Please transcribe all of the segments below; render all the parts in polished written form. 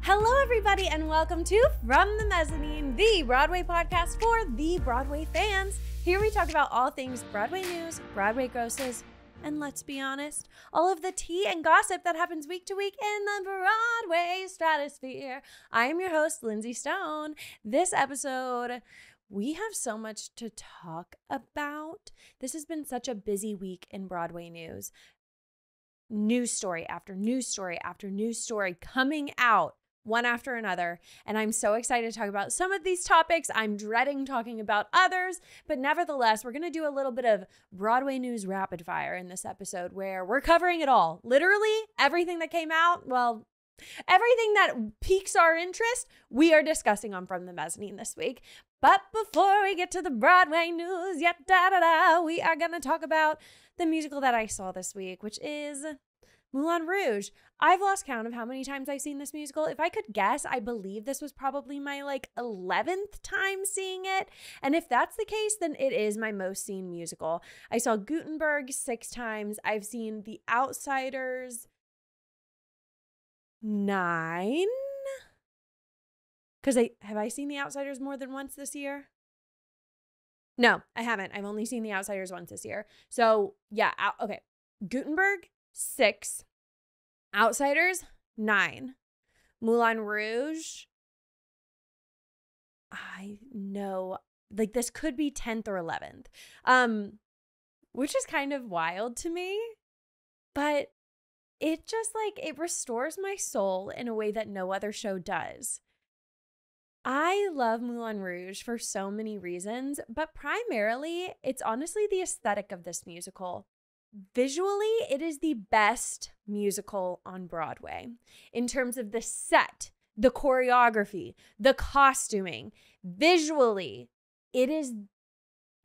Hello, everybody, and welcome to From the Mezzanine, the Broadway podcast for the Broadway fans. Here we talk about all things Broadway news, Broadway grosses, and let's be honest, all of the tea and gossip that happens week to week in the Broadway stratosphere. I am your host, Lindsay Stone. This episode, we have so much to talk about. This has been such a busy week in Broadway news. News story after news story after news story coming out one after another. And I'm so excited to talk about some of these topics. I'm dreading talking about others, but nevertheless, we're going to do a little bit of Broadway News Rapid Fire in this episode where we're covering it all. Literally everything that came out, well, everything that piques our interest, we are discussing on From the Mezzanine this week. But before we get to the Broadway news, we are going to talk about the musical that I saw this week, which is Moulin Rouge. I've lost count of how many times I've seen this musical. If I could guess, I believe this was probably my 11th time seeing it. And if that's the case, then it is my most seen musical. I saw Gutenberg 6 times. I've seen The Outsiders 9. Because have I seen The Outsiders more than once this year? No, I haven't. I've only seen The Outsiders once this year. So yeah, okay. Gutenberg 6, Outsiders 9, Moulin Rouge, I know, this could be 10th or 11th, which is kind of wild to me, but it just it restores my soul in a way that no other show does. I love Moulin Rouge for so many reasons, but primarily it's honestly the aesthetic of this musical. Visually, it is the best musical on Broadway in terms of the set, the choreography, the costuming. Visually, it is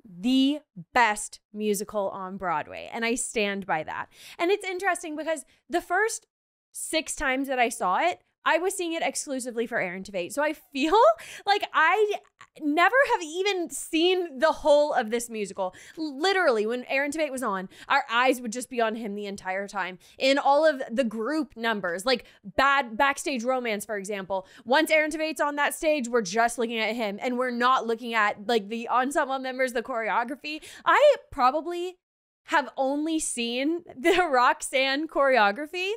the best musical on Broadway, and I stand by that. And it's interesting because the first 6 times that I saw it, I was seeing it exclusively for Aaron Tveit. So I feel like I never have even seen the whole of this musical. Literally, when Aaron Tveit was on, our eyes would just be on him the entire time. In all of the group numbers, like Bad Backstage Romance, for example. Once Aaron Tveit's on that stage, we're just looking at him and we're not looking at the ensemble members, the choreography. I probably have only seen the Roxanne choreography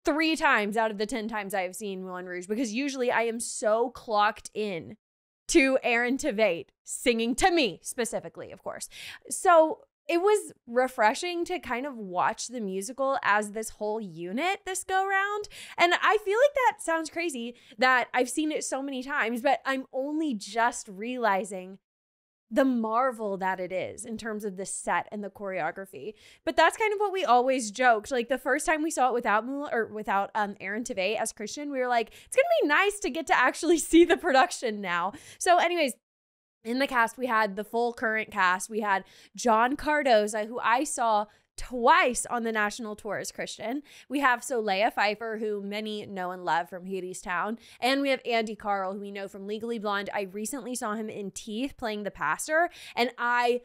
3 times out of the 10 times I have seen Moulin Rouge, because usually I am so clocked in to Aaron Tveit singing to me specifically, of course. So it was refreshing to kind of watch the musical as this whole unit this go round. And I feel like that sounds crazy that I've seen it so many times, but I'm only just realizing the marvel that it is in terms of the set and the choreography. But that's kind of what we always joked. The first time we saw it without Aaron Tveit as Christian, we were like, it's going to be nice to get to actually see the production now. So anyways, in the cast, we had the full current cast. We had John Cardoza, who I saw twice on the national tour as Christian. We have Solea Pfeiffer, who many know and love from Hadestown. And we have Andy Carl, who we know from Legally Blonde. I recently saw him in Teeth playing the pastor, and I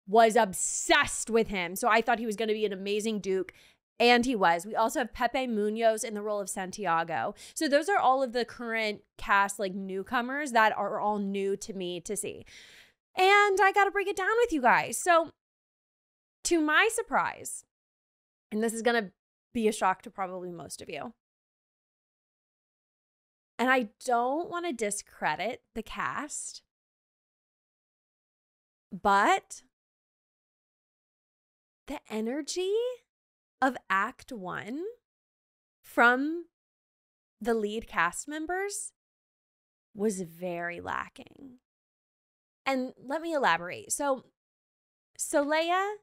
was obsessed with him. So I thought he was going to be an amazing Duke. And he was. We also have Pepe Munoz in the role of Santiago. So those are all of the current cast, newcomers that are all new to me to see. And I got to break it down with you guys. So to my surprise, and this is going to be a shock to probably most of you, and I don't want to discredit the cast, but the energy of Act 1 from the lead cast members was very lacking. And let me elaborate. So Solea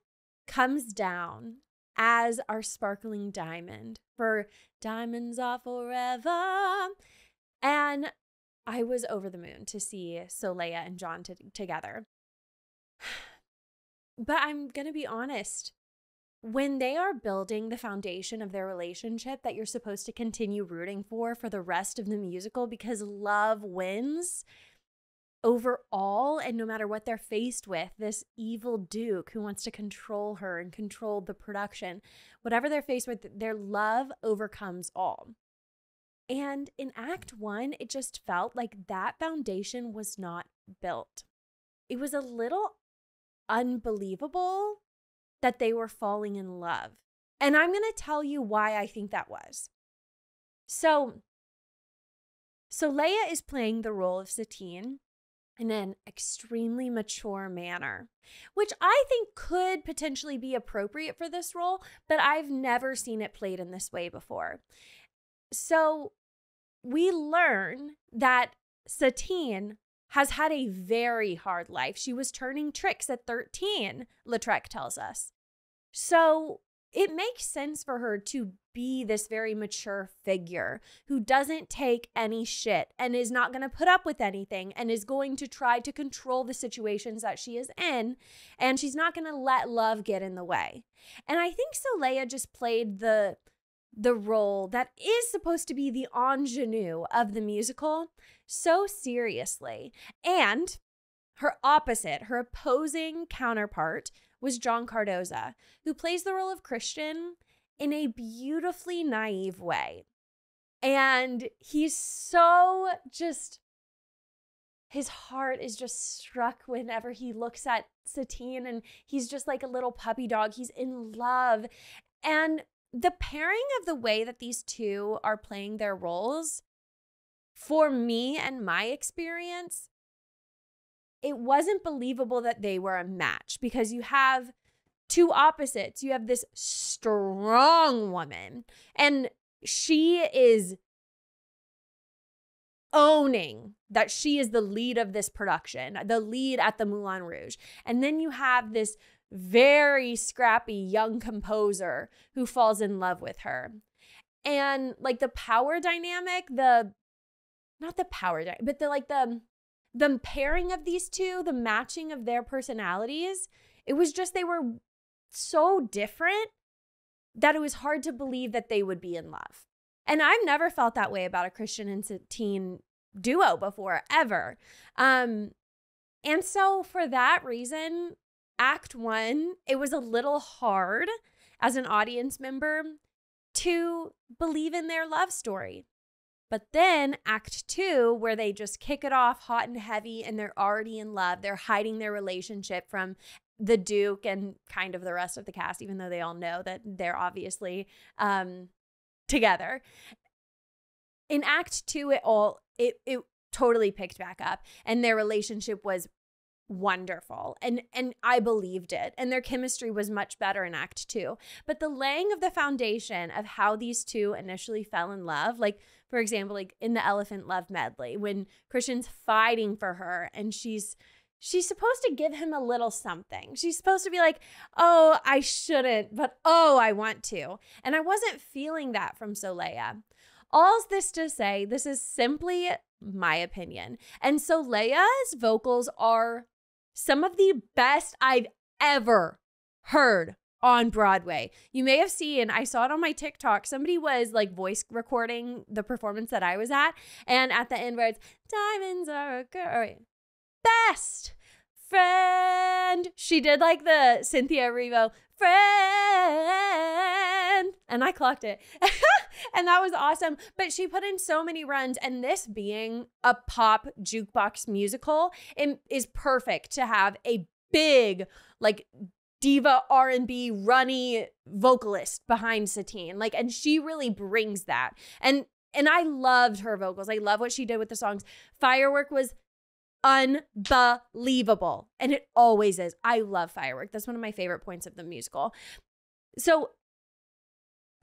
comes down as our sparkling diamond for Diamonds Are Forever. And I was over the moon to see Solea and John together. But I'm going to be honest. When they are building the foundation of their relationship that you're supposed to continue rooting for the rest of the musical, because love wins overall, and no matter what they're faced with, this evil Duke who wants to control her and control the production, whatever they're faced with, their love overcomes all. And in Act 1, it just felt like that foundation was not built. It was a little unbelievable that they were falling in love. And I'm going to tell you why I think that was. So Solea is playing the role of Satine in an extremely mature manner, which I think could potentially be appropriate for this role, but I've never seen it played in this way before. So we learn that Satine has had a very hard life. She was turning tricks at 13, Lautrec tells us. So it makes sense for her to be this very mature figure who doesn't take any shit and is not going to put up with anything and is going to try to control the situations that she is in, and she's not going to let love get in the way. And I think Solea just played the role that is supposed to be the ingenue of the musical so seriously. And her opposite, her opposing counterpart, was John Cardoza, who plays the role of Christian in a beautifully naive way. And he's so just, his heart is just struck whenever he looks at Satine, and he's just like a little puppy dog. He's in love. And the pairing of the way that these two are playing their roles, for me and my experience, it wasn't believable that they were a match, because you have two opposites. You have this strong woman, and she is owning that she is the lead of this production, the lead at the Moulin Rouge. And then you have this very scrappy young composer who falls in love with her. And like the power dynamic, the pairing of these two, the matching of their personalities, it was just, they were so different that it was hard to believe that they would be in love. And I've never felt that way about a Christian and Satine duo before, ever. And so for that reason, Act 1, it was a little hard as an audience member to believe in their love story. But then Act 2, where they just kick it off hot and heavy and they're already in love, they're hiding their relationship from the Duke and kind of the rest of the cast, even though they all know that they're obviously together. In Act 2, it totally picked back up, and their relationship was wonderful, and I believed it, and their chemistry was much better in Act 2. But the laying of the foundation of how these two initially fell in love, like for example, like in the Elephant Love medley, when Christian's fighting for her and she's supposed to give him a little something. She's supposed to be like, oh, I shouldn't, but oh, I want to. And I wasn't feeling that from Solea. All's this to say, this is simply my opinion. And Solea's vocals are some of the best I've ever heard on Broadway. You may have seen, I saw it on my TikTok, somebody was like voice recording the performance that I was at, and at the end where it's, diamonds are a girl, best friend, she did like the Cynthia Erivo, friend, and I clocked it. And that was awesome. But she put in so many runs, and this being a pop jukebox musical, it is perfect to have a big like diva R&B runny vocalist behind Satine. Like, and she really brings that. And I loved her vocals. I love what she did with the songs. Firework was unbelievable, and it always is. I love Firework. That's one of my favorite points of the musical. So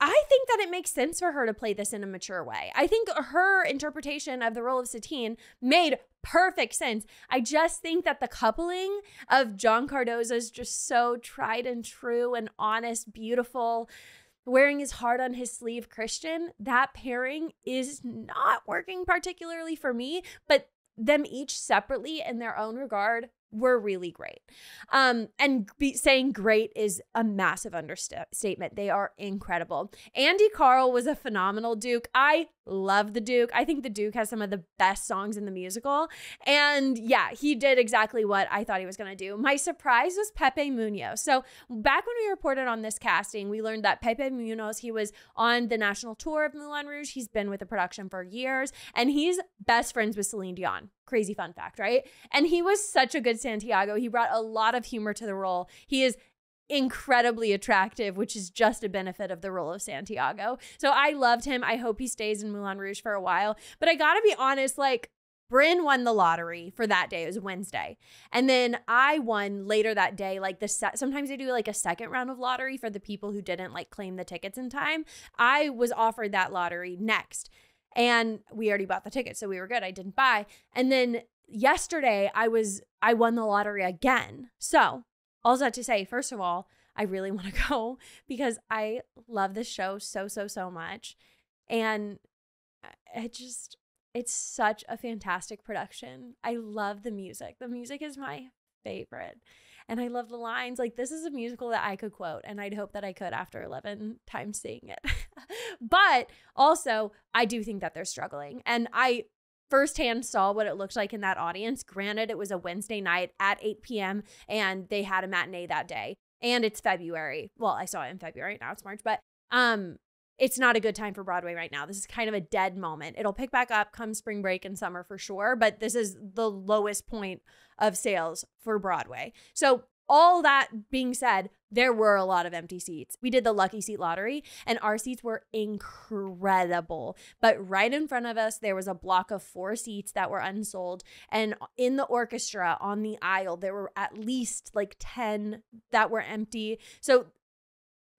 I think that it makes sense for her to play this in a mature way. I think her interpretation of the role of Satine made perfect sense. I just think that the coupling of John Cardoza's just so tried and true and honest, beautiful, wearing his heart on his sleeve Christian, that pairing is not working particularly for me, but them each separately in their own regard were really great. Saying great is a massive understatement. They are incredible. Andy Carl was a phenomenal Duke. I Love the Duke. I think the Duke has some of the best songs in the musical. And yeah, he did exactly what I thought he was going to do. My surprise was Pepe Munoz. So back when we reported on this casting, we learned that Pepe Munoz, he was on the national tour of Moulin Rouge. He's been with the production for years, and he's best friends with Celine Dion. Crazy fun fact, right? And he was such a good Santiago. He brought a lot of humor to the role. He is incredibly attractive, which is just a benefit of the role of Santiago. So I loved him. I hope he stays in Moulin Rouge for a while. But I gotta be honest, like, Bryn won the lottery for that day. It was Wednesday. And then I won later that day, like sometimes they do like a second round of lottery for the people who didn't like claim the tickets in time. I was offered that lottery next. And we already bought the tickets, so we were good. I didn't buy. And then yesterday I won the lottery again. So all that to say, first of all, I really want to go because I love this show so, so, so much. And it's such a fantastic production. I love the music. The music is my favorite. And I love the lines. Like, this is a musical that I could quote, and I'd hope that I could after 11 times seeing it. But also, I do think that they're struggling. And I firsthand saw what it looked like in that audience. Granted, it was a Wednesday night at 8 p.m. and they had a matinee that day. And it's February. Well, I saw it in February. Now it's March. But it's not a good time for Broadway right now. This is kind of a dead moment. It'll pick back up come spring break and summer for sure. But this is the lowest point of sales for Broadway. So all that being said, there were a lot of empty seats. We did the lucky seat lottery and our seats were incredible. But right in front of us, there was a block of 4 seats that were unsold. And in the orchestra on the aisle, there were at least like 10 that were empty. So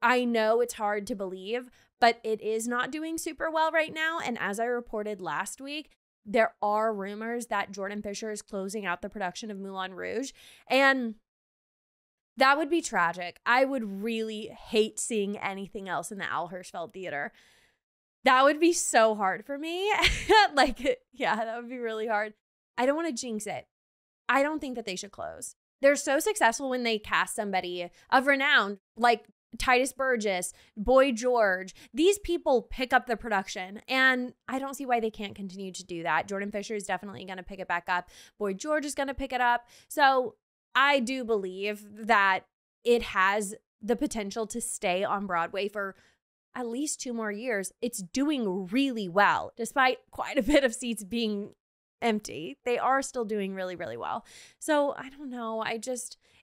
I know it's hard to believe, but it is not doing super well right now. And as I reported last week, there are rumors that Jordan Fisher is closing out the production of Moulin Rouge. And that would be tragic. I would really hate seeing anything else in the Al Hirschfeld Theater. That would be so hard for me. Yeah, that would be really hard. I don't want to jinx it. I don't think that they should close. They're so successful when they cast somebody of renown, like Titus Burgess, Boy George. These people pick up the production, and I don't see why they can't continue to do that. Jordan Fisher is definitely going to pick it back up. Boy George is going to pick it up. So I do believe that it has the potential to stay on Broadway for at least 2 more years. It's doing really well, despite quite a bit of seats being empty. They are still doing really, really well. So I don't know.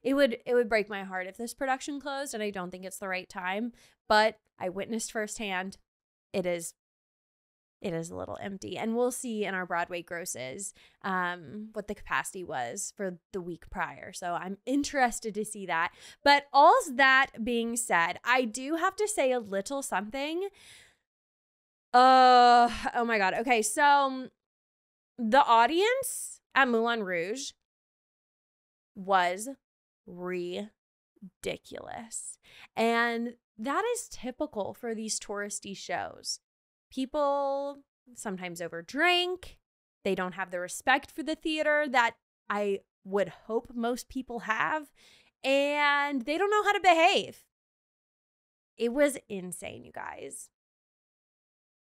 It would break my heart if this production closed, and I don't think it's the right time. But I witnessed firsthand, it is a little empty. And we'll see in our Broadway grosses what the capacity was for the week prior. So I'm interested to see that. But all that being said, I do have to say a little something. Oh my God. Okay, so the audience at Moulin Rouge was ridiculous. And that is typical for these touristy shows. People sometimes overdrink. They don't have the respect for the theater that I would hope most people have. And they don't know how to behave. It was insane, you guys.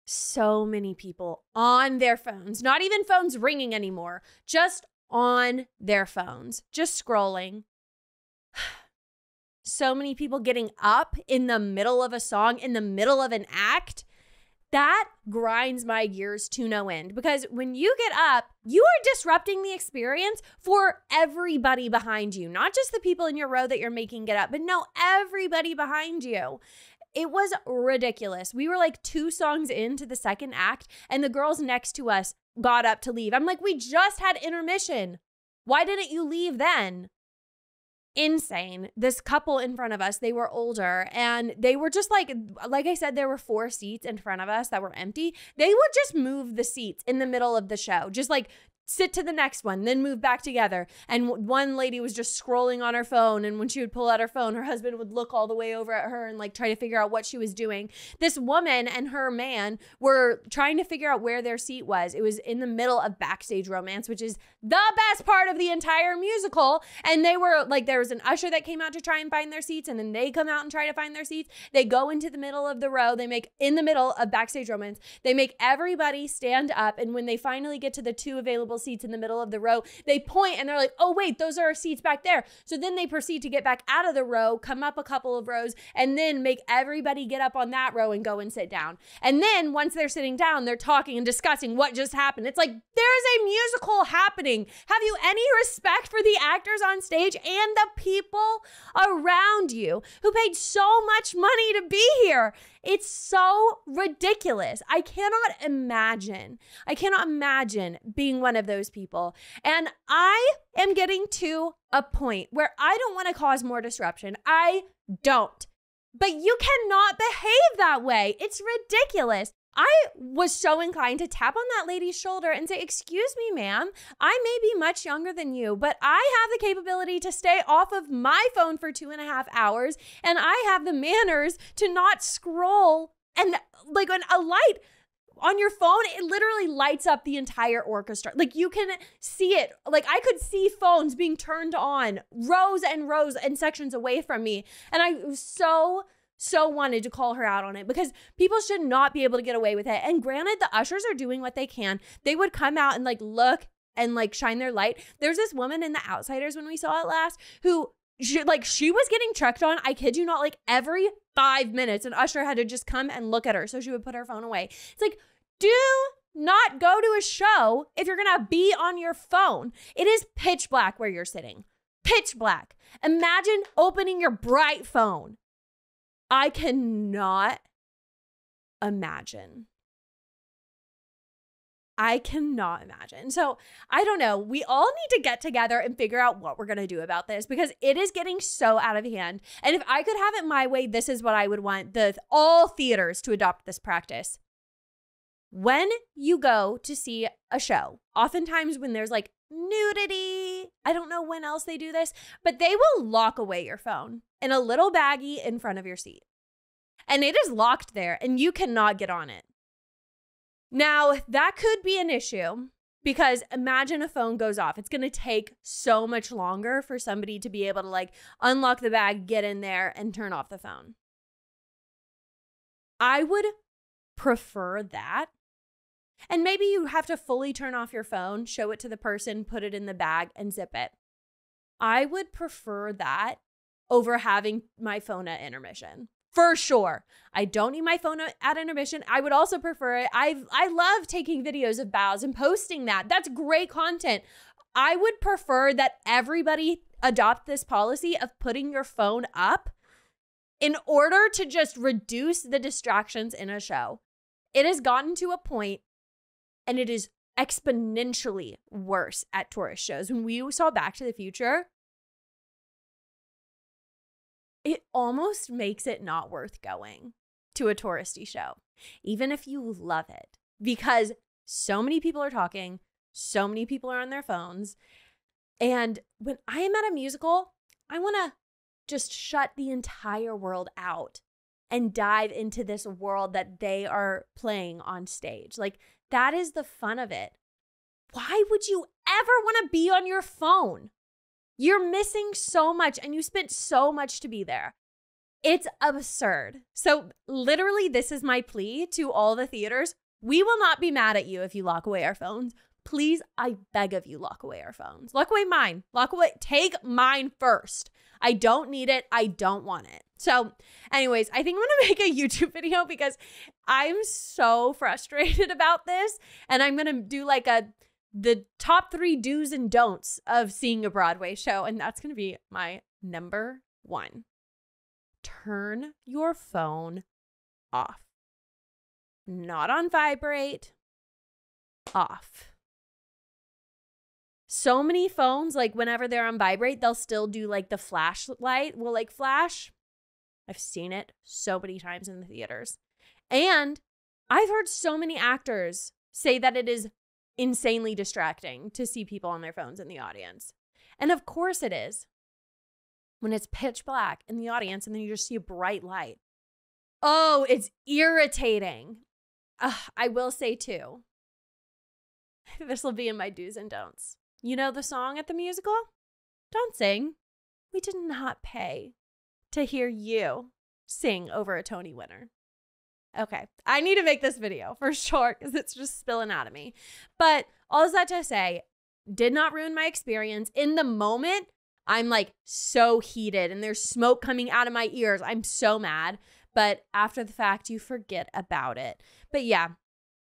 So many people on their phones, not even phones ringing anymore, just on their phones, just scrolling. So many people getting up in the middle of a song, in the middle of an act. That grinds my gears to no end, because when you get up, you are disrupting the experience for everybody behind you, not just the people in your row that you're making get up, but no, everybody behind you. It was ridiculous. We were like 2 songs into the second act, and the girls next to us got up to leave. I'm like, we just had intermission. Why didn't you leave then? Insane. This couple in front of us, they were older, and they were just like I said, there were 4 seats in front of us that were empty. They would just move the seats in the middle of the show, just like sit to the next one, then move back together. And one lady was just scrolling on her phone. And when she would pull out her phone, her husband would look all the way over at her and like try to figure out what she was doing. This woman and her man were trying to figure out where their seat was. It was in the middle of Backstage Romance, which is the best part of the entire musical. And they were like, there was an usher that came out to try and find their seats. And then they come out and try to find their seats. They go into the middle of the row. They make in the middle of Backstage Romance. They make everybody stand up. And when they finally get to the 2 available seats in the middle of the row, they point and they're like, oh wait, those are our seats back there. So then they proceed to get back out of the row, come up a couple of rows, and then make everybody get up on that row and go and sit down. And then once they're sitting down, they're talking and discussing what just happened. It's like, there is a musical happening. Have you any respect for the actors on stage and the people around you who paid so much money to be here? It's so ridiculous. I cannot imagine being one of those people. And I am getting to a point where I don't want to cause more disruption. I don't. But you cannot behave that way. It's ridiculous. I was so inclined to tap on that lady's shoulder and say, excuse me, ma'am, I may be much younger than you, but I have the capability to stay off of my phone for 2.5 hours, and I have the manners to not scroll. And like when a light on your phone, it literally lights up the entire orchestra. Like you can see it. Like I could see phones being turned on rows and rows and sections away from me. And I was so wanted to call her out on it because people should not be able to get away with it. And granted, the ushers are doing what they can. They would come out and like look and like shine their light. There's this woman in The Outsiders when we saw it last who she was getting checked on. I kid you not, like every 5 minutes, an usher had to just come and look at her so she would put her phone away. It's like, do not go to a show if you're going to be on your phone. It is pitch black where you're sitting. Pitch black. Imagine opening your bright phone. I cannot imagine. So I don't know. We all need to get together and figure out what we're going to do about this because it is getting so out of hand. And if I could have it my way, this is what I would want all theaters to adopt this practice. When you go to see a show, oftentimes when there's like nudity, I don't know when else they do this, but they will lock away your phone in a little baggie in front of your seat. And it is locked there and you cannot get on it. Now, that could be an issue because imagine a phone goes off. It's going to take so much longer for somebody to be able to like unlock the bag, get in there and turn off the phone. I would prefer that. And maybe you have to fully turn off your phone, show it to the person, put it in the bag and zip it. I would prefer that over having my phone at intermission. For sure. I don't need my phone at intermission. I would also prefer it. I love taking videos of bows and posting that. That's great content. I would prefer that everybody adopt this policy of putting your phone up in order to just reduce the distractions in a show. It has gotten to a point, and it is exponentially worse at tourist shows. When we saw Back to the Future, it almost makes it not worth going to a touristy show, even if you love it, because so many people are talking, so many people are on their phones. And when I am at a musical, I want to just shut the entire world out and dive into this world that they are playing on stage. Like, that is the fun of it. Why would you ever want to be on your phone? You're missing so much and you spent so much to be there. It's absurd. So literally, this is my plea to all the theaters. We will not be mad at you if you lock away our phones. Please, I beg of you, lock away our phones. Lock away mine. Take mine first. I don't need it. I don't want it. So anyways, I think I'm going to make a YouTube video because I'm so frustrated about this. And I'm going to do like the top 3 do's and don'ts of seeing a Broadway show. And that's going to be my number 1. Turn your phone off. Not on vibrate. Off. So many phones, like whenever they're on vibrate, they'll still do like the flashlight will like flash. I've seen it so many times in the theaters. And I've heard so many actors say that it is insanely distracting to see people on their phones in the audience. And of course it is. When it's pitch black in the audience and then you just see a bright light. Oh, it's irritating. I will say too, this will be in my do's and don'ts. You know the song at the musical? Don't sing. We did not pay to hear you sing over a Tony winner. Okay, I need to make this video for sure because it's just spilling out of me. But all that to say, did not ruin my experience. In the moment, I'm like so heated and there's smoke coming out of my ears. I'm so mad. But after the fact, you forget about it. But yeah,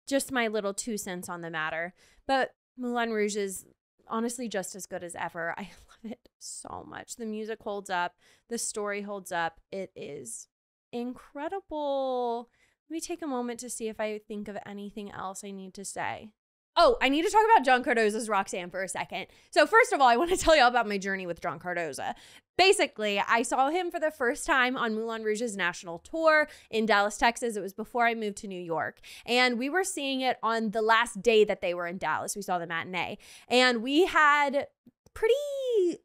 just my little 2 cents on the matter. But Moulin Rouge is honestly just as good as ever. I love it so much. The music holds up. The story holds up. It is incredible. Let me take a moment to see if I think of anything else I need to say. Oh, I need to talk about John Cardoza's Roxanne for a second. So first of all, I want to tell you all about my journey with John Cardoza. Basically, I saw him for the first time on Moulin Rouge's national tour in Dallas, Texas. It was before I moved to New York. And we were seeing it on the last day that they were in Dallas. We saw the matinee. And we had pretty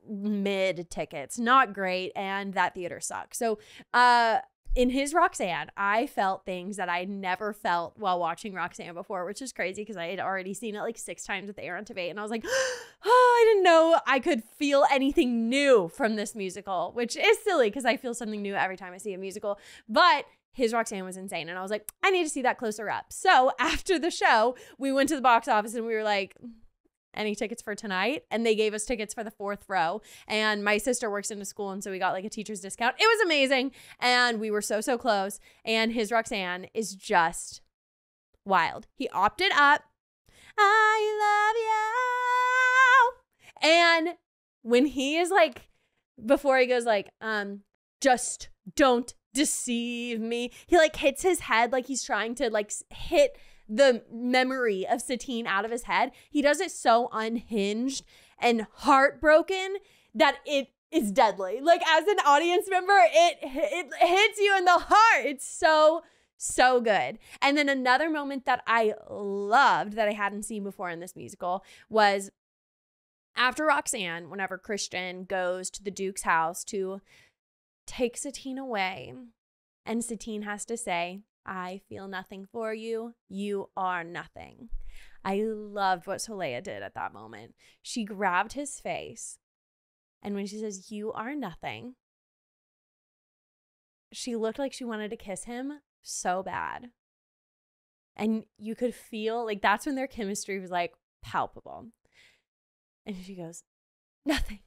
mid tickets, not great. And that theater sucked. So, in his Roxanne, I felt things that I never felt while watching Roxanne before, which is crazy because I had already seen it like 6 times with Aaron Tveit. And I was like, oh, I didn't know I could feel anything new from this musical, which is silly because I feel something new every time I see a musical. But his Roxanne was insane. And I was like, I need to see that closer up. So after the show, we went to the box office and we were like, any tickets for tonight? And they gave us tickets for the 4th row. And my sister works in a school, and so we got like a teacher's discount. It was amazing. And we were so close. And his Roxanne is just wild. He opted up. I love you. And when he is like, before he goes like, just don't deceive me, he like hits his head like he's trying to like hit the memory of Satine out of his head. He does it so unhinged and heartbroken that it is deadly. Like as an audience member, it hits you in the heart. It's so good. And then another moment that I loved that I hadn't seen before in this musical was after Roxanne, whenever Christian goes to the Duke's house to take Satine away, and Satine has to say, I feel nothing for you. You are nothing. I loved what Solea did at that moment. She grabbed his face, and when she says, you are nothing, she looked like she wanted to kiss him so bad. And you could feel, like, that's when their chemistry was, like, palpable. And she goes, nothing,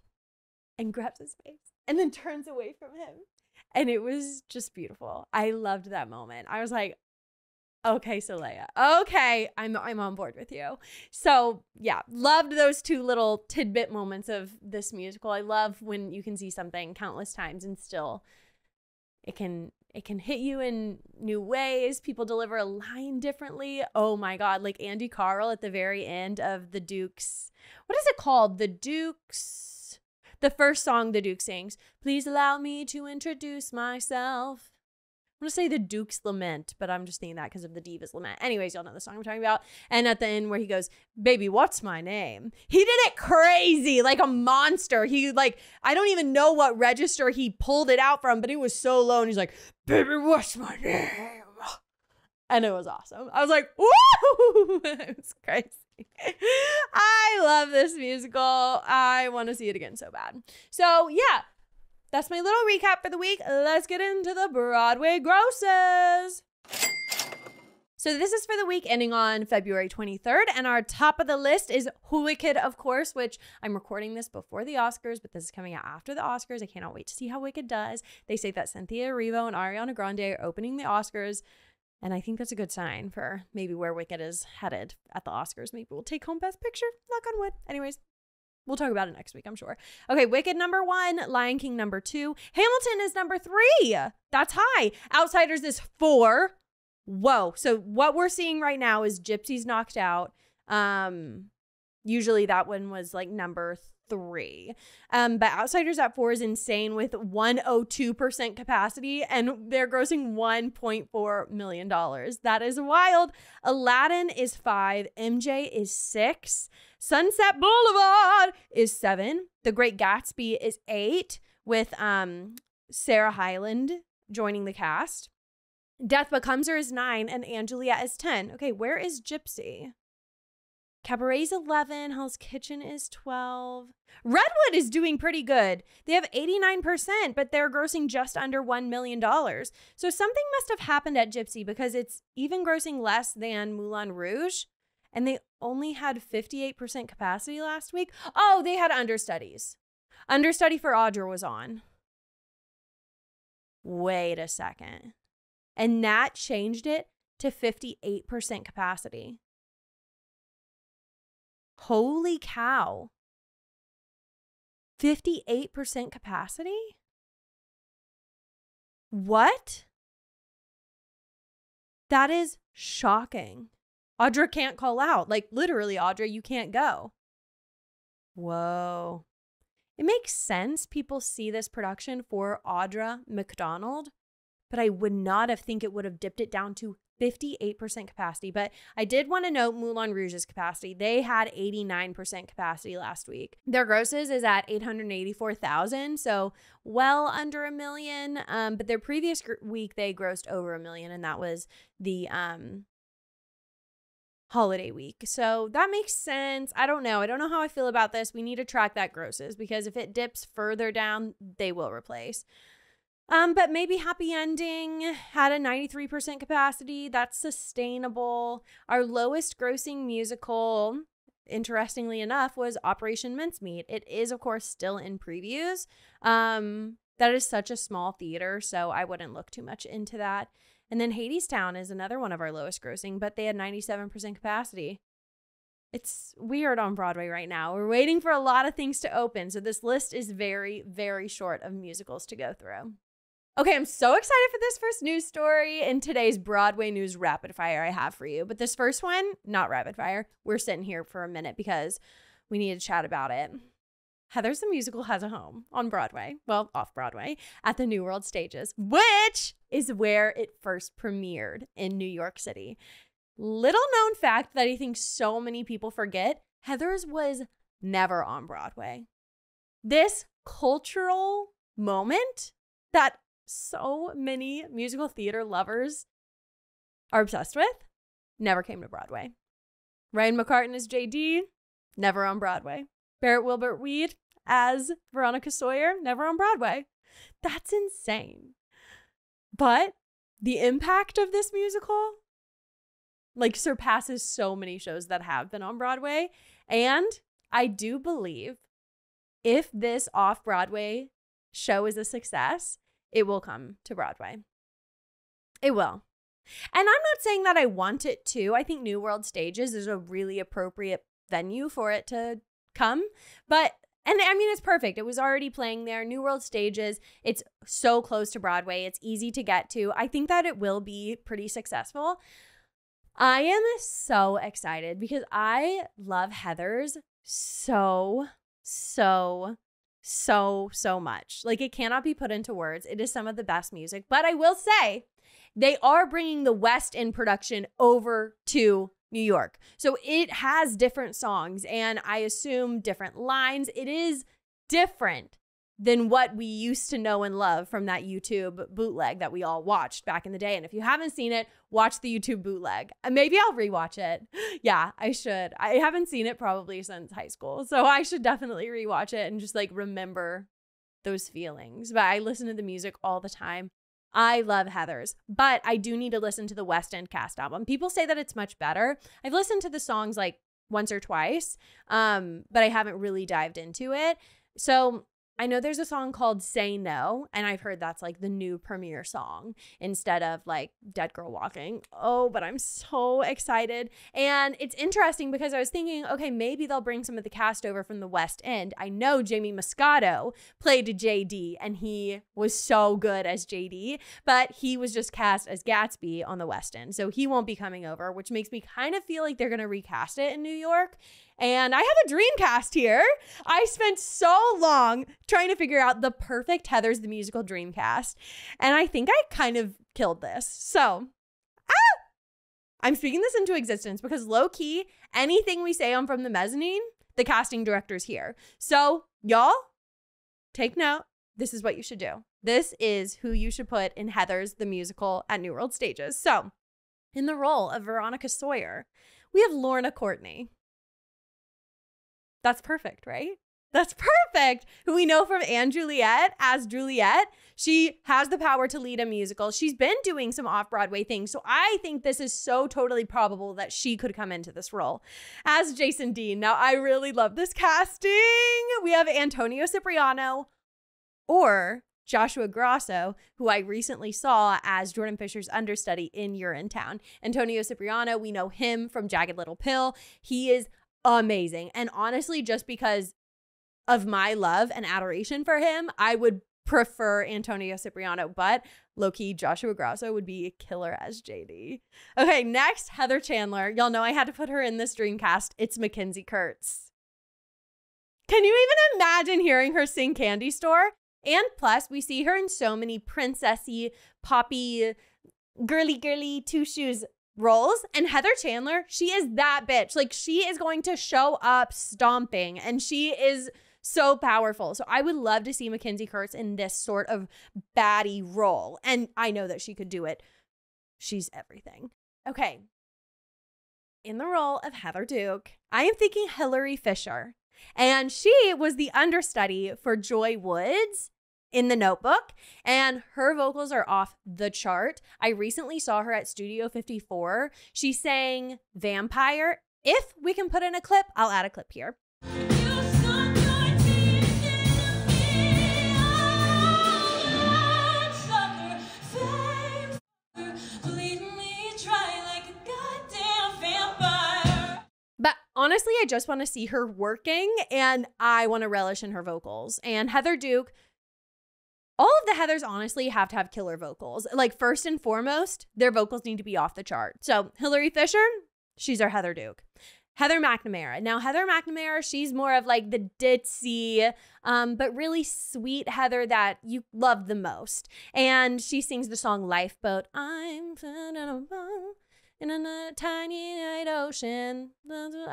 and grabs his face, and then turns away from him. And it was just beautiful. I loved that moment. I was like, okay, Solea. Okay, I'm on board with you. So yeah, loved those 2 little tidbit moments of this musical. I love when you can see something countless times and still it can hit you in new ways. People deliver a line differently. Oh my God, like Andy Carl at the very end of the Duke's, what is it called? The first song the Duke sings, please allow me to introduce myself. I'm going to say the Duke's Lament, but I'm just thinking that because of the Diva's Lament. Anyways, y'all know the song I'm talking about. And at the end where he goes, baby, what's my name? He did it crazy, like a monster. He like, I don't even know what register he pulled it out from, but it was so low. And he's like, baby, what's my name? And it was awesome. I was like, woo! It was crazy. I love this musical. I want to see it again so bad. So yeah, that's my little recap for the week. Let's get into the Broadway grosses. So this is for the week ending on February 23rd. And our top of the list is Wicked, of course, which I'm recording this before the Oscars, but this is coming out after the Oscars. I cannot wait to see how Wicked does. They say that Cynthia Erivo and Ariana Grande are opening the Oscars. And I think that's a good sign for maybe where Wicked is headed at the Oscars. Maybe we'll take home Best Picture. Knock on wood. Anyways, we'll talk about it next week, I'm sure. Okay, Wicked number 1, Lion King number 2. Hamilton is number 3. That's high. Outsiders is 4. Whoa. So what we're seeing right now is Gypsy's knocked out. Usually that one was like number 3. But Outsiders at 4 is insane with 102% capacity, and they're grossing $1.4 million. That is wild. Aladdin is 5. MJ is 6. Sunset Boulevard is 7. The Great Gatsby is 8 with Sarah Hyland joining the cast. Death Becomes Her is 9 and Angelia is 10. Okay, where is Gypsy? Cabaret's 11. Hell's Kitchen is 12. Redwood is doing pretty good. They have 89%, but they're grossing just under $1 million. So something must have happened at Gypsy because it's even grossing less than Moulin Rouge. And they only had 58% capacity last week. Oh, they had understudies. Understudy for Audra was on. Wait a second. And that changed it to 58% capacity. Holy cow. 58% capacity? What? That is shocking. Audra can't call out. Like, literally, Audra, you can't go. Whoa. It makes sense people see this production for Audra McDonald, but I would not have think it would have dipped it down to 58% capacity. But I did want to note Moulin Rouge's capacity. They had 89% capacity last week. Their grosses is at 884,000, so well under $1 million. But their previous week, they grossed over $1 million, and that was the holiday week. So that makes sense. I don't know. I don't know how I feel about this. We need to track that grosses because if it dips further down, they will replace. But maybe Happy Ending had a 93% capacity. That's sustainable. Our lowest grossing musical, interestingly enough, was Operation Mincemeat. It is, of course, still in previews. That is such a small theater, so I wouldn't look too much into that. And then Hadestown is another one of our lowest grossing, but they had 97% capacity. It's weird on Broadway right now. We're waiting for a lot of things to open, so this list is very, very short of musicals to go through. Okay, I'm so excited for this first news story in today's Broadway News Rapid Fire I have for you. But this first one, not rapid fire. We're sitting here for a minute because we need to chat about it. Heathers the Musical has a home on Broadway, well, off Broadway, at the New World Stages, which is where it first premiered in New York City. Little known fact that I think so many people forget, Heathers was never on Broadway. This cultural moment that so many musical theater lovers are obsessed with never came to Broadway. Ryan McCartan as JD, never on Broadway. Barrett Wilbert Weed as Veronica Sawyer, never on Broadway. That's insane. But the impact of this musical like surpasses so many shows that have been on Broadway. And I do believe if this off-Broadway show is a success, it will come to Broadway. It will. And I'm not saying that I want it to. I think New World Stages is a really appropriate venue for it to come. And I mean, it's perfect. It was already playing there. New World Stages. It's so close to Broadway. It's easy to get to. I think that it will be pretty successful. I am so excited because I love Heathers so much. Like, it cannot be put into words. It is some of the best music. But I will say, they are bringing the West End production over to New York. So it has different songs and I assume different lines. It is different than what we used to know and love from that YouTube bootleg that we all watched back in the day. And if you haven't seen it, watch the YouTube bootleg. Maybe I'll rewatch it. Yeah, I should. I haven't seen it probably since high school. So I should definitely rewatch it and just like remember those feelings. But I listen to the music all the time. I love Heathers, but I do need to listen to the West End cast album. People say that it's much better. I've listened to the songs like once or twice, but I haven't really dived into it. So I know there's a song called Say No, and I've heard that's like the new premiere song instead of like Dead Girl Walking. Oh, but I'm so excited. And it's interesting because I was thinking, okay, maybe they'll bring some of the cast over from the West End. I know Jamie Moscato played JD, and he was so good as JD, but he was just cast as Gatsby on the West End. So he won't be coming over, which makes me kind of feel like they're going to recast it in New York. And I have a dream cast here. I spent so long trying to figure out the perfect Heathers the Musical dream cast. And I think I kind of killed this. So I'm speaking this into existence because low key, anything we say on From the Mezzanine, the casting director's here. So y'all, take note. This is what you should do. This is who you should put in Heathers the Musical at New World Stages. So in the role of Veronica Sawyer, we have Lorna Courtney. That's perfect, right? That's perfect. Who we know from & Juliet as Juliet. She has the power to lead a musical. She's been doing some off-Broadway things. So I think this is so totally probable that she could come into this role as Jason Dean. Now, I really love this casting. We have Antonio Cipriano or Joshua Grasso, who I recently saw as Jordan Fisher's understudy in Urinetown. Antonio Cipriano, we know him from Jagged Little Pill. He is amazing. And honestly, just because of my love and adoration for him, I would prefer Antonio Cipriano, but low-key Joshua Grasso would be a killer as JD. Okay, next, Heather Chandler. Y'all know I had to put her in this dream cast. It's Mackenzie Kurtz. Can you even imagine hearing her sing Candy Store? And plus, we see her in so many princessy, poppy, girly, two shoes roles. And Heather Chandler, she is that bitch. Like, she is going to show up stomping, and she is so powerful. So I would love to see Mackenzie Kurtz in this sort of baddie role. And I know that she could do it. She's everything. Okay. In the role of Heather Duke, I am thinking Hilary Fisher. And she was the understudy for Joy Woods in The Notebook, and her vocals are off the chart. I recently saw her at Studio 54. She sang Vampire. If we can put in a clip, I'll add a clip here. But honestly, I just want to see her working, and I want to relish in her vocals. And Heather Duke, all of the Heathers honestly have to have killer vocals. Like, first and foremost, their vocals need to be off the chart. So Hilary Fisher, she's our Heather Duke. Heather McNamara. Now, Heather McNamara, she's more of like the ditzy, but really sweet Heather that you love the most. And she sings the song Lifeboat. I'm in a tiny night ocean.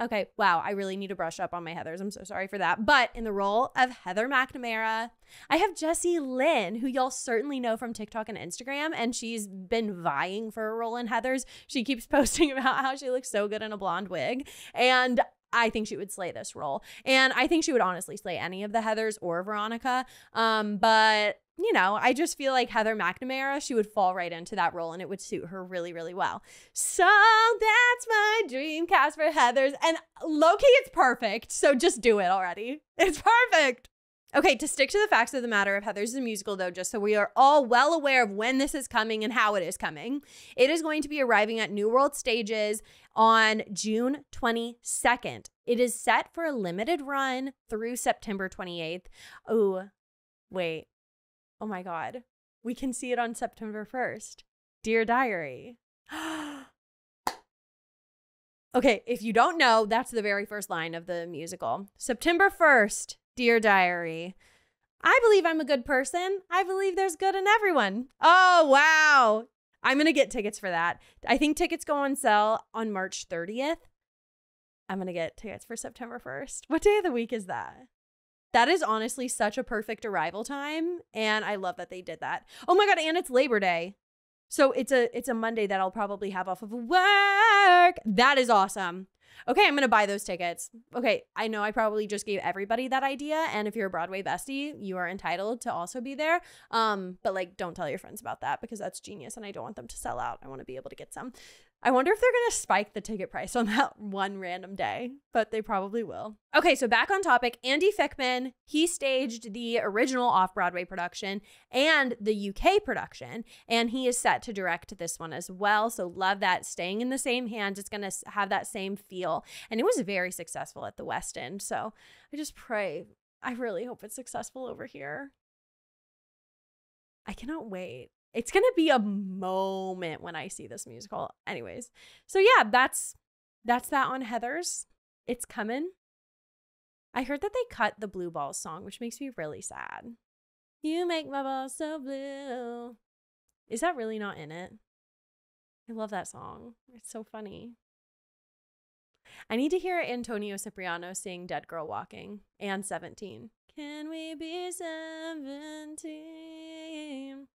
Okay, wow, I really need to brush up on my Heathers. I'm so sorry for that. But in the role of Heather McNamara, I have Jessie Lynn, who y'all certainly know from TikTok and Instagram, and she's been vying for a role in Heathers. She keeps posting about how she looks so good in a blonde wig, and I think she would slay this role. And I think she would honestly slay any of the Heathers or Veronica. But you know, I just feel like Heather McNamara, she would fall right into that role and it would suit her really, really well. So that's my dream cast for Heathers. And low-key, it's perfect. So just do it already. It's perfect. Okay, to stick to the facts of the matter of Heathers the Musical, though, just so we are all well aware of when this is coming and how it is coming, it is going to be arriving at New World Stages on June 22nd. It is set for a limited run through September 28th. Oh, wait. Oh my God. We can see it on September 1st. Dear Diary. Okay, if you don't know, that's the very first line of the musical. September 1st, Dear Diary. I believe I'm a good person. I believe there's good in everyone. Oh, wow. I'm going to get tickets for that. I think tickets go on sale on March 30th. I'm going to get tickets for September 1st. What day of the week is that? That is honestly such a perfect arrival time, and I love that they did that. Oh my God, and it's Labor Day. So it's a Monday that I'll probably have off of work. That is awesome. Okay, I'm going to buy those tickets. Okay, I know I probably just gave everybody that idea, and if you're a Broadway bestie, you are entitled to also be there. But like, don't tell your friends about that because that's genius, and I don't want them to sell out. I want to be able to get some. I wonder if they're going to spike the ticket price on that one random day, but they probably will. Okay, so back on topic, Andy Fickman, he staged the original off-Broadway production and the UK production, and he is set to direct this one as well. So love that. Staying in the same hands, it's going to have that same feel. And it was very successful at the West End. So I just pray, I really hope it's successful over here. I cannot wait. It's going to be a moment when I see this musical. Anyways, so yeah, that's that on Heathers. It's coming. I heard that they cut the Blue Balls song, which makes me really sad. You make my balls so blue. Is that really not in it? I love that song. It's so funny. I need to hear Antonio Cipriano sing Dead Girl Walking and 17. Can we be 17?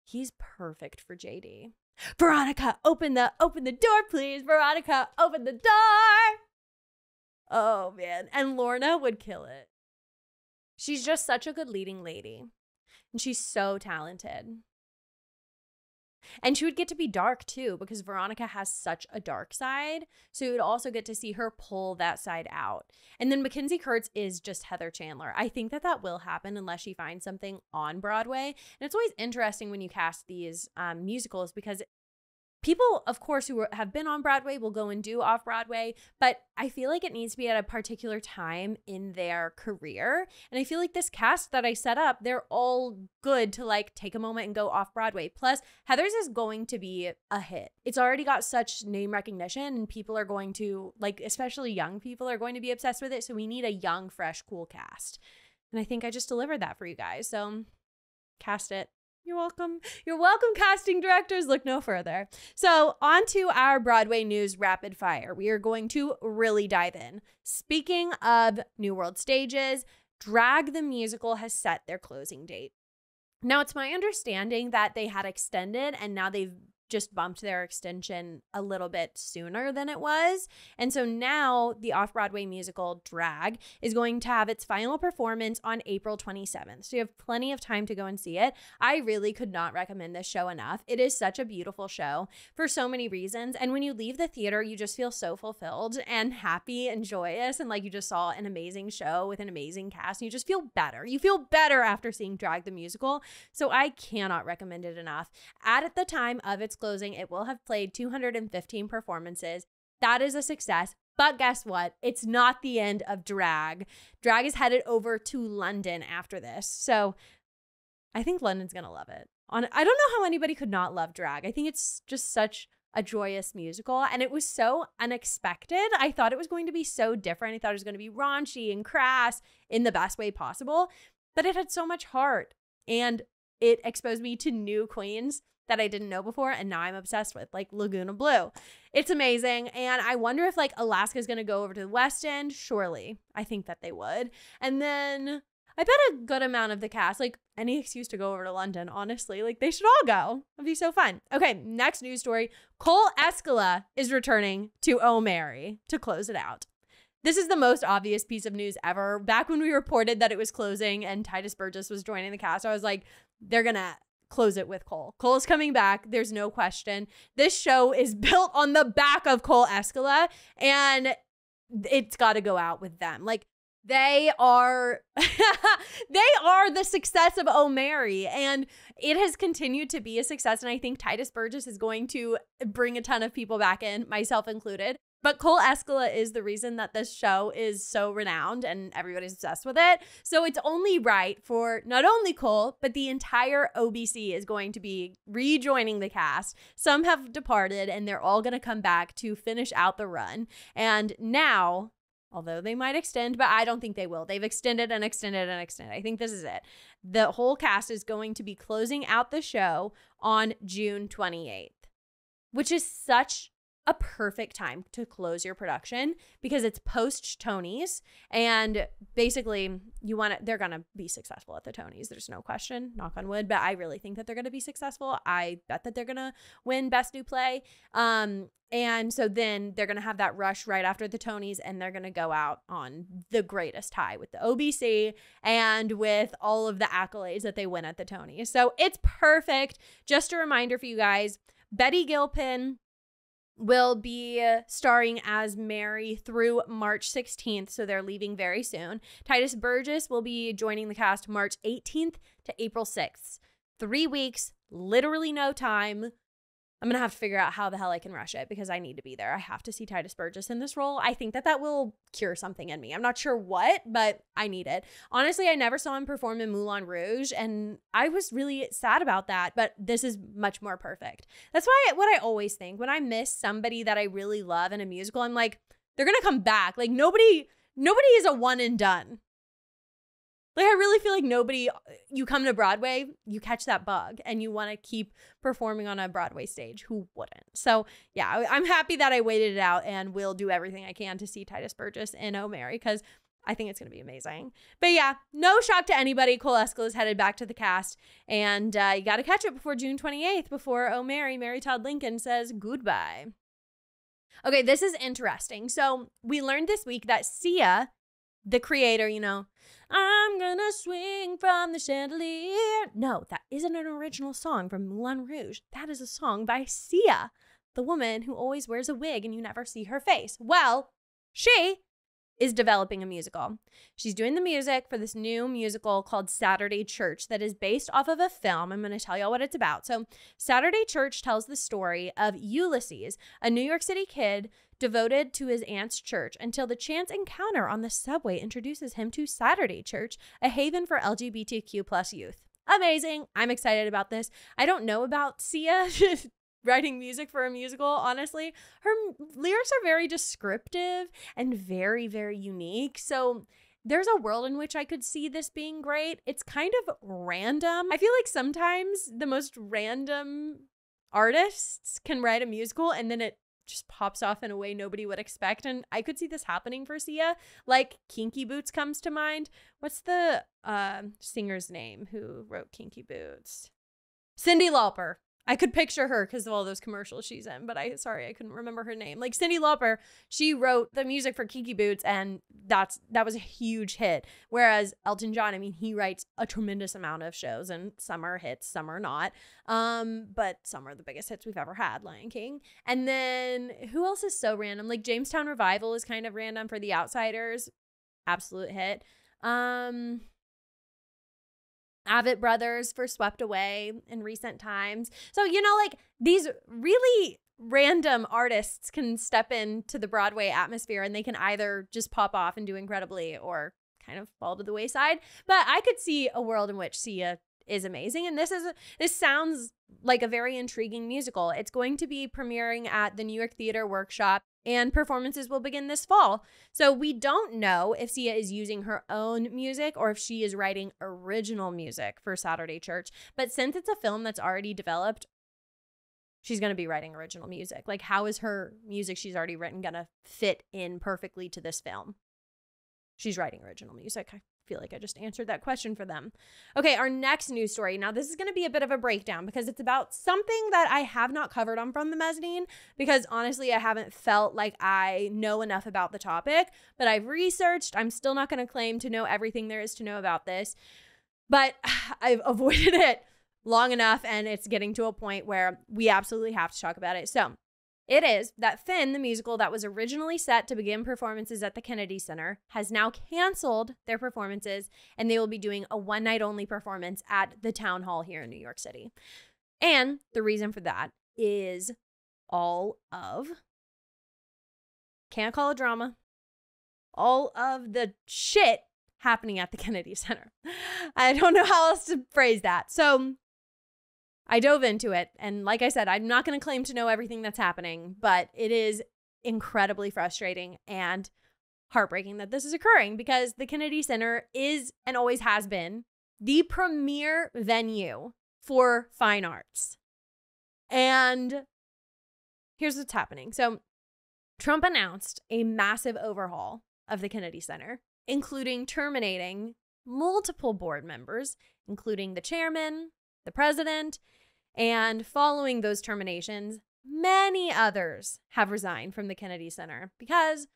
He's perfect for JD. Veronica, open the door, please. Veronica, open the door. Oh, man. And Lorna would kill it. She's just such a good leading lady. And she's so talented. And she would get to be dark too, because Veronica has such a dark side. So you would also get to see her pull that side out. And then Mackenzie Kurtz is just Heather Chandler. I think that will happen unless she finds something on Broadway. And it's always interesting when you cast these musicals, because people, of course, who have been on Broadway will go and do off-Broadway, but I feel like it needs to be at a particular time in their career. And I feel like this cast that I set up, they're all good to like take a moment and go off-Broadway. Plus, Heather's is going to be a hit. It's already got such name recognition, and people are going to, like, especially young people are going to be obsessed with it. So we need a young, fresh, cool cast. And I think I just delivered that for you guys. So cast it. You're welcome. You're welcome, casting directors. Look no further. So on to our Broadway News Rapid Fire. We are going to really dive in. Speaking of New World Stages, Drag the Musical has set their closing date. Now, it's my understanding that they had extended, and now they've just bumped their extension a little bit sooner than it was. And so now the off-Broadway musical Drag is going to have its final performance on April 27th. So you have plenty of time to go and see it. I really could not recommend this show enough. It is such a beautiful show for so many reasons. And when you leave the theater, you just feel so fulfilled and happy and joyous. And like you just saw an amazing show with an amazing cast. And you just feel better. You feel better after seeing Drag the Musical. So I cannot recommend it enough. At the time of its closing, it will have played 215 performances. That is a success. But guess what? It's not the end of Drag. Drag is headed over to London after this. So I think London's going to love it. I don't know how anybody could not love Drag. I think it's just such a joyous musical, and it was so unexpected. I thought it was going to be so different. I thought it was going to be raunchy and crass in the best way possible, but it had so much heart, and it exposed me to new queens that I didn't know before, and now I'm obsessed with, like Laguna Blue. It's amazing, and I wonder if like Alaska's gonna go over to the West End. Surely, I think that they would. And then I bet a good amount of the cast, like any excuse to go over to London, honestly, like they should all go. It'd be so fun. Okay, next news story. Cole Escala is returning to Oh Mary to close it out. This is the most obvious piece of news ever. Back when we reported that it was closing and Titus Burgess was joining the cast, I was like, they're gonna close it with Cole. Cole's coming back. There's no question. This show is built on the back of Cole Escala, and it's got to go out with them. Like, they are the success of Oh Mary, and it has continued to be a success. And I think Titus Burgess is going to bring a ton of people back in, myself included. But Cole Escala is the reason that this show is so renowned and everybody's obsessed with it. So it's only right for not only Cole, but the entire OBC is going to be rejoining the cast. Some have departed, and they're all going to come back to finish out the run. And now, although they might extend, but I don't think they will. They've extended and extended and extended. I think this is it. The whole cast is going to be closing out the show on June 28th, which is such a perfect time to close your production because it's post Tonys, and basically they're going to be successful at the Tonys. There's no question, knock on wood, but I really think that they're going to be successful. I bet that they're going to win Best New Play. And so then they're going to have that rush right after the Tonys, and they're going to go out on the greatest high with the OBC and with all of the accolades that they win at the Tonys. So it's perfect. Just a reminder for you guys, Betty Gilpin will be starring as Mary through March 16th, so they're leaving very soon. Titus Burgess will be joining the cast March 18th to April 6th. 3 weeks, literally no time. I'm going to have to figure out how the hell I can rush it because I need to be there. I have to see Titus Burgess in this role. I think that will cure something in me. I'm not sure what, but I need it. Honestly, I never saw him perform in Moulin Rouge, and I was really sad about that, but this is much more perfect. That's why what I always think when I miss somebody that I really love in a musical, I'm like, They're going to come back. Like nobody is a one and done. Like I really feel like you come to Broadway, you catch that bug and you want to keep performing on a Broadway stage. Who wouldn't? So yeah, I'm happy that I waited it out and will do everything I can to see Titus Burgess in Oh Mary, because I think it's going to be amazing. But yeah, no shock to anybody. Cole Eskel is headed back to the cast, and you got to catch it before June 28th, before Oh Mary, Mary Todd Lincoln says goodbye. Okay, this is interesting. So we learned this week that Sia, the creator, I'm gonna swing from the chandelier. No, that isn't an original song from Moulin Rouge. That is a song by Sia, the woman who always wears a wig and you never see her face. Well, she is developing a musical. She's doing the music for this new musical called Saturday Church that is based off of a film. I'm going to tell y'all what it's about. So Saturday Church tells the story of Ulysses, a New York City kid devoted to his aunt's church until the chance encounter on the subway introduces him to Saturday Church, a haven for LGBTQ plus youth. Amazing. I'm excited about this. I don't know about Sia writing music for a musical, honestly. Her lyrics are very descriptive and very, very unique. So there's a world in which I could see this being great. It's kind of random. I feel like sometimes the most random artists can write a musical and then it just pops off in a way nobody would expect. And I could see this happening for Sia. Like Kinky Boots comes to mind. What's the singer's name who wrote Kinky Boots? Cyndi Lauper. I could picture her because of all those commercials she's in, but I couldn't remember her name. Like Cyndi Lauper, she wrote the music for Kinky Boots, and that was a huge hit. Whereas Elton John, I mean, he writes a tremendous amount of shows, and some are hits, some are not. But some are the biggest hits we've ever had, Lion King. And then who else is so random? Like Jamestown Revival is kind of random for The Outsiders. Absolute hit. Avett Brothers for Swept Away in recent times. So, like these really random artists can step into the Broadway atmosphere and they can either just pop off and do incredibly or kind of fall to the wayside. But I could see a world in which Sia is amazing. And this sounds like a very intriguing musical. It's going to be premiering at the New York Theater Workshop, and performances will begin this fall. So we don't know if Sia is using her own music or if she is writing original music for Saturday Church. But since it's a film that's already developed, she's going to be writing original music. Like, how is her music she's already written going to fit in perfectly to this film? She's writing original music. I feel like I just answered that question for them. Okay, our next news story. Now, this is going to be a bit of a breakdown because it's about something that I have not covered on From the Mezzanine, because honestly, I haven't felt like I know enough about the topic, but I've researched. I'm still not going to claim to know everything there is to know about this, but I've avoided it long enough, and it's getting to a point where we absolutely have to talk about it. So it is that Finn, the musical that was originally set to begin performances at the Kennedy Center, has now canceled their performances, and they will be doing a one-night-only performance at the Town Hall here in New York City. And the reason for that is all of, can't call it drama, all of the shit happening at the Kennedy Center. I don't know how else to phrase that. So I dove into it, and like I said, I'm not going to claim to know everything that's happening, but it is incredibly frustrating and heartbreaking that this is occurring, because the Kennedy Center is, and always has been, the premier venue for fine arts. And here's what's happening. So Trump announced a massive overhaul of the Kennedy Center, including terminating multiple board members, including the chairman, the president, and following those terminations, many others have resigned from the Kennedy Center because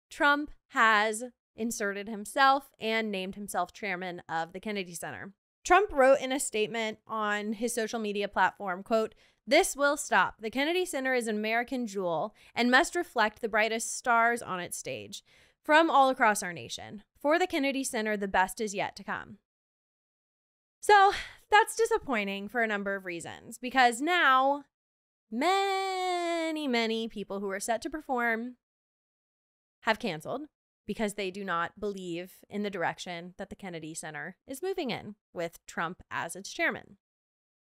Trump has inserted himself and named himself chairman of the Kennedy Center. Trump wrote in a statement on his social media platform, quote, "This will stop. The Kennedy Center is an American jewel and must reflect the brightest stars on its stage from all across our nation. For the Kennedy Center, the best is yet to come." So that's disappointing for a number of reasons, because now many, many people who are set to perform have canceled because they do not believe in the direction that the Kennedy Center is moving in with Trump as its chairman.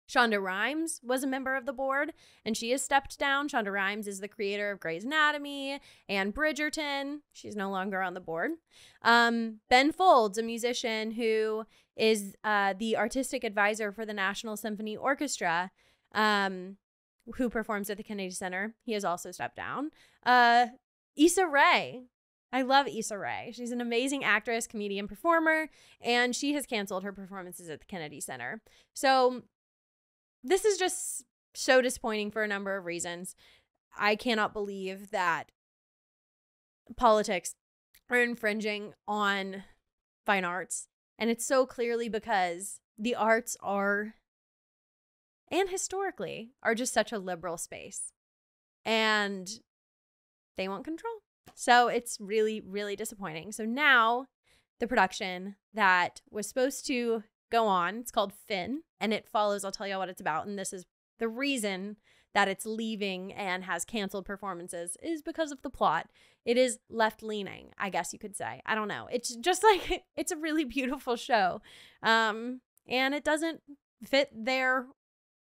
Shonda Rhimes was a member of the board, and she has stepped down. Shonda Rhimes is the creator of Grey's Anatomy and Bridgerton. She's no longer on the board. Ben Folds, a musician who is the artistic advisor for the National Symphony Orchestra, who performs at the Kennedy Center. He has also stepped down. Issa Rae. I love Issa Rae. She's an amazing actress, comedian, performer, and she has canceled her performances at the Kennedy Center. So this is just so disappointing for a number of reasons. I cannot believe that politics are infringing on fine arts. And it's so clearly because the arts are, and historically, are just such a liberal space. And they want control. So it's really, really disappointing. So now the production that was supposed to go on, it's called Finn, and it follows, I'll tell you what it's about. And this is the reason that it's leaving and has canceled performances is because of the plot. It is left-leaning, I guess you could say. I don't know. It's just like, it's a really beautiful show. And it doesn't fit their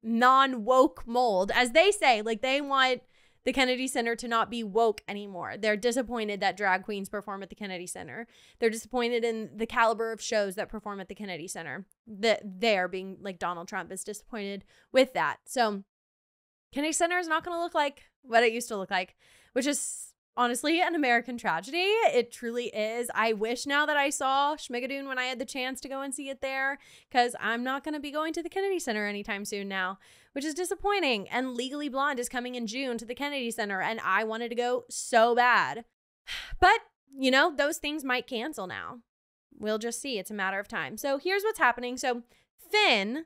non-woke mold. As they say, like they want the Kennedy Center to not be woke anymore. They're disappointed that drag queens perform at the Kennedy Center. They're disappointed in the caliber of shows that perform at the Kennedy Center. They're being like Donald Trump is disappointed with that. So Kennedy Center is not going to look like what it used to look like, which is honestly an American tragedy. It truly is. I wish now that I saw Schmigadoon when I had the chance to go and see it there, because I'm not going to be going to the Kennedy Center anytime soon now, which is disappointing. And Legally Blonde is coming in June to the Kennedy Center, and I wanted to go so bad. But, you know, those things might cancel now. We'll just see. It's a matter of time. So here's what's happening. So Finn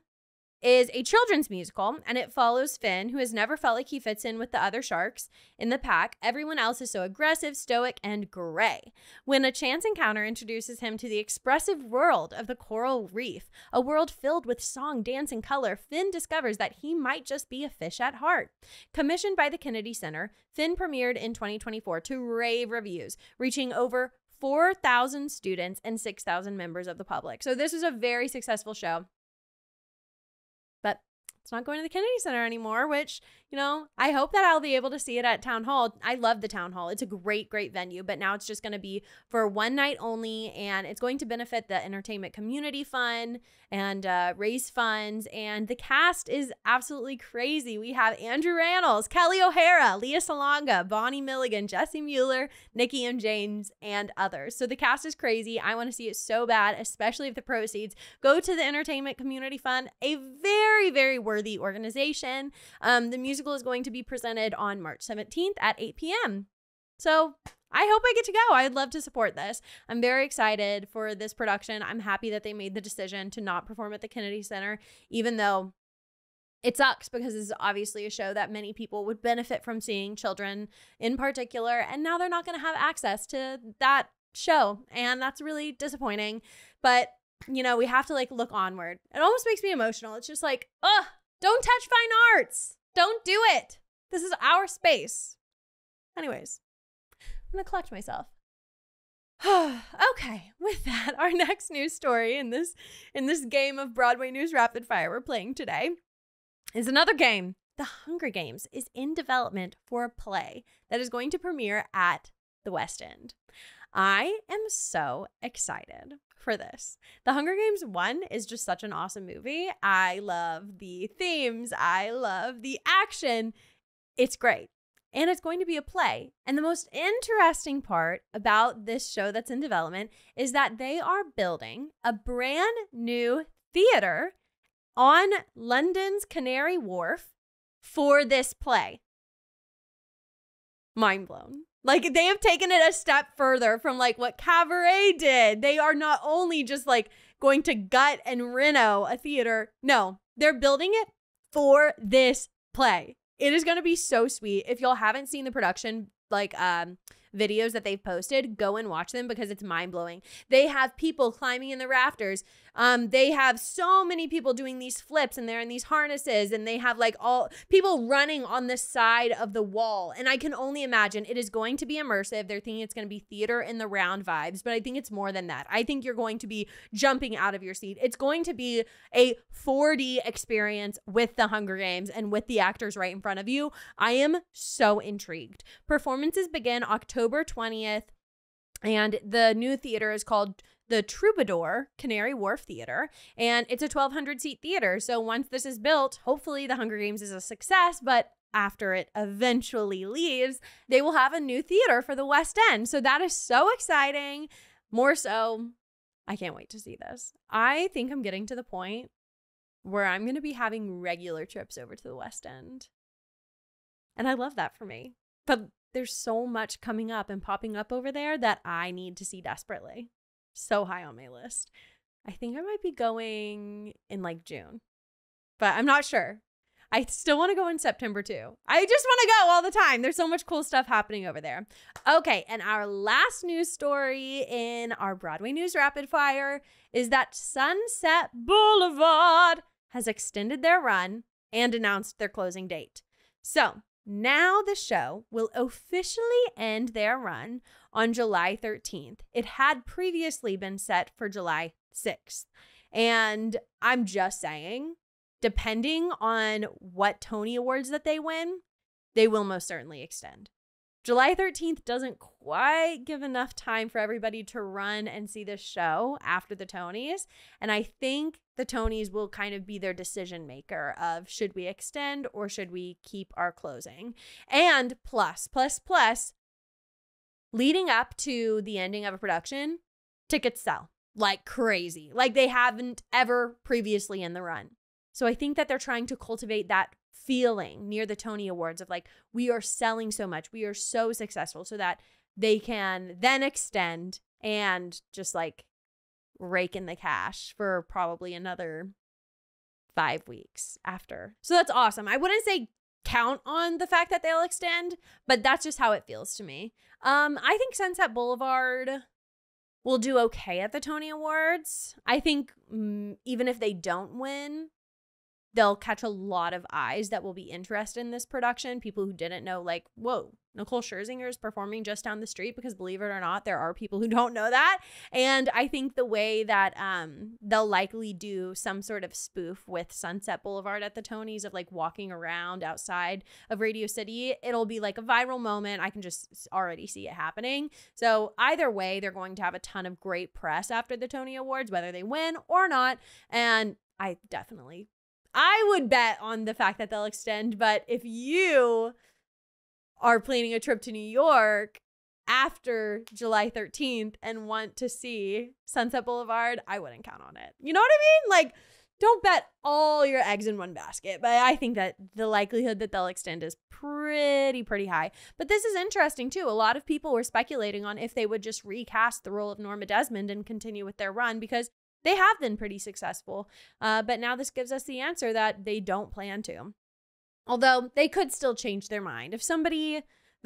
is a children's musical, and it follows Finn, who has never felt like he fits in with the other sharks in the pack. Everyone else is so aggressive, stoic, and gray. When a chance encounter introduces him to the expressive world of the coral reef, a world filled with song, dance, and color, Finn discovers that he might just be a fish at heart. Commissioned by the Kennedy Center, Finn premiered in 2024 to rave reviews, reaching over 4,000 students and 6,000 members of the public. So this was a very successful show. But it's not going to the Kennedy Center anymore, which, you know, I hope that I'll be able to see it at Town Hall. I love the Town Hall. It's a great, great venue, but now it's just going to be for one night only, and it's going to benefit the Entertainment Community Fund and raise funds, and the cast is absolutely crazy. We have Andrew Rannells, Kelly O'Hara, Leah Salonga, Bonnie Milligan, Jesse Mueller, Nikki M. James, and others. So the cast is crazy. I want to see it so bad, especially if the proceeds go to the Entertainment Community Fund, a very, very worthy organization. The musical is going to be presented on March 17th at 8 p.m. So I hope I get to go. I'd love to support this. I'm very excited for this production. I'm happy that they made the decision to not perform at the Kennedy Center, even though it sucks because this is obviously a show that many people would benefit from seeing, children in particular, and now they're not going to have access to that show, and that's really disappointing. But, you know, we have to like look onward. It almost makes me emotional. It's just like, ugh, don't touch fine arts. Don't do it. This is our space. Anyways, I'm going to collect myself. Okay, with that, our next news story in this game of Broadway News Rapid Fire we're playing today is another game. The Hunger Games is in development for a play that is going to premiere at the West End. I am so excited for this. The Hunger Games 1 is just such an awesome movie. I love the themes. I love the action. It's great. And it's going to be a play. And the most interesting part about this show that's in development is that they are building a brand new theater on London's Canary Wharf for this play. Mind blown. Like, they have taken it a step further from like what Cabaret did. They are not only just like going to gut and reno a theater. No, they're building it for this play. It is going to be so sweet. If y'all haven't seen the production, like videos that they've posted, go and watch them because it's mind-blowing. They have people climbing in the rafters. They have so many people doing these flips, and they're in these harnesses, and they have like all people running on the side of the wall. And I can only imagine it is going to be immersive. They're thinking it's going to be theater in the round vibes, but I think it's more than that. I think you're going to be jumping out of your seat. It's going to be a 4D experience with the Hunger Games and with the actors right in front of you. I am so intrigued. Performances begin October 20th, and the new theater is called the Troubadour Canary Wharf Theater, and it's a 1,200 seat theater. So once this is built, hopefully the Hunger Games is a success, but after it eventually leaves, they will have a new theater for the West End. So that is so exciting. More so, I can't wait to see this. I think I'm getting to the point where I'm going to be having regular trips over to the West End. And I love that for me. But there's so much coming up and popping up over there that I need to see desperately. So high on my list. I think I might be going in like June, but I'm not sure. I still want to go in September too. I just want to go all the time. There's so much cool stuff happening over there. Okay, and our last news story in our Broadway News Rapid Fire is that Sunset Boulevard has extended their run and announced their closing date. So now the show will officially end their run on July 13th. It had previously been set for July 6th. And I'm just saying, depending on what Tony Awards that they win, they will most certainly extend. July 13th doesn't quite give enough time for everybody to run and see this show after the Tonys. And I think the Tonys will kind of be their decision maker of should we extend or should we keep our closing. And plus, leading up to the ending of a production, tickets sell like crazy, like they haven't ever previously in the run. So I think that they're trying to cultivate that feeling near the Tony Awards of like, we are selling so much, we are so successful, so that they can then extend and just like rake in the cash for probably another 5 weeks after. So that's awesome. I wouldn't say count on the fact that they'll extend, but that's just how it feels to me. I think Sunset Boulevard will do okay at the Tony Awards. I think even if they don't win, they'll catch a lot of eyes that will be interested in this production. People who didn't know, like, whoa, Nicole Scherzinger is performing just down the street, because believe it or not, there are people who don't know that. And I think the way that they'll likely do some sort of spoof with Sunset Boulevard at the Tonys of like walking around outside of Radio City, it'll be like a viral moment. I can just already see it happening. So either way, they're going to have a ton of great press after the Tony Awards, whether they win or not. And I would bet on the fact that they'll extend, but if you are planning a trip to New York after July 13th and want to see Sunset Boulevard, I wouldn't count on it. You know what I mean? Like, don't bet all your eggs in one basket, but I think that the likelihood that they'll extend is pretty high. But this is interesting too. A lot of people were speculating on if they would just recast the role of Norma Desmond and continue with their run, because they have been pretty successful, but now this gives us the answer that they don't plan to. Although they could still change their mind. If the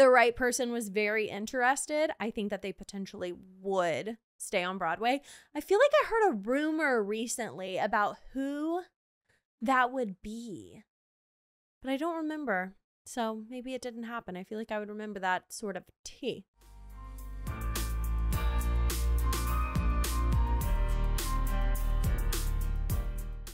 right person was very interested, I think that they potentially would stay on Broadway. I feel like I heard a rumor recently about who that would be, but I don't remember. So maybe it didn't happen. I feel like I would remember that sort of tea.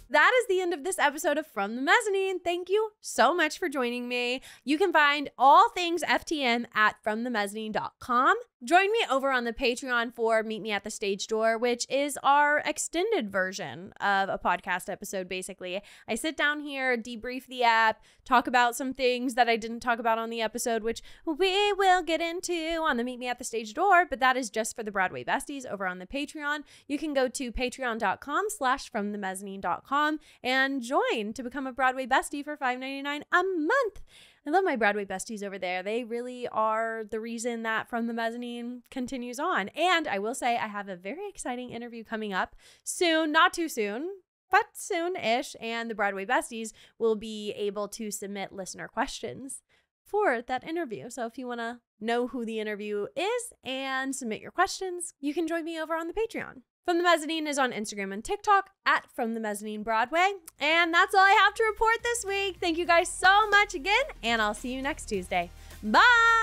That is the end of this episode of From the Mezzanine. Thank you so much for joining me. You can find all things FTM at FromTheMezzanine.com. Join me over on the Patreon for Meet Me at the Stage Door, which is our extended version of a podcast episode, basically. I sit down here, debrief the app, talk about some things that I didn't talk about on the episode, which we will get into on the Meet Me at the Stage Door, but that is just for the Broadway Besties over on the Patreon. You can go to patreon.com/FromTheMezzanine.com and join to become a Broadway Bestie for $5.99 a month. I love my Broadway besties over there. They really are the reason that From the Mezzanine continues on. And I will say I have a very exciting interview coming up soon, not too soon, but soon-ish. And the Broadway besties will be able to submit listener questions for that interview. So if you want to know who the interview is and submit your questions, you can join me over on the Patreon. From the Mezzanine is on Instagram and TikTok at From the Mezzanine Broadway. And that's all I have to report this week. Thank you guys so much again, and I'll see you next Tuesday. Bye!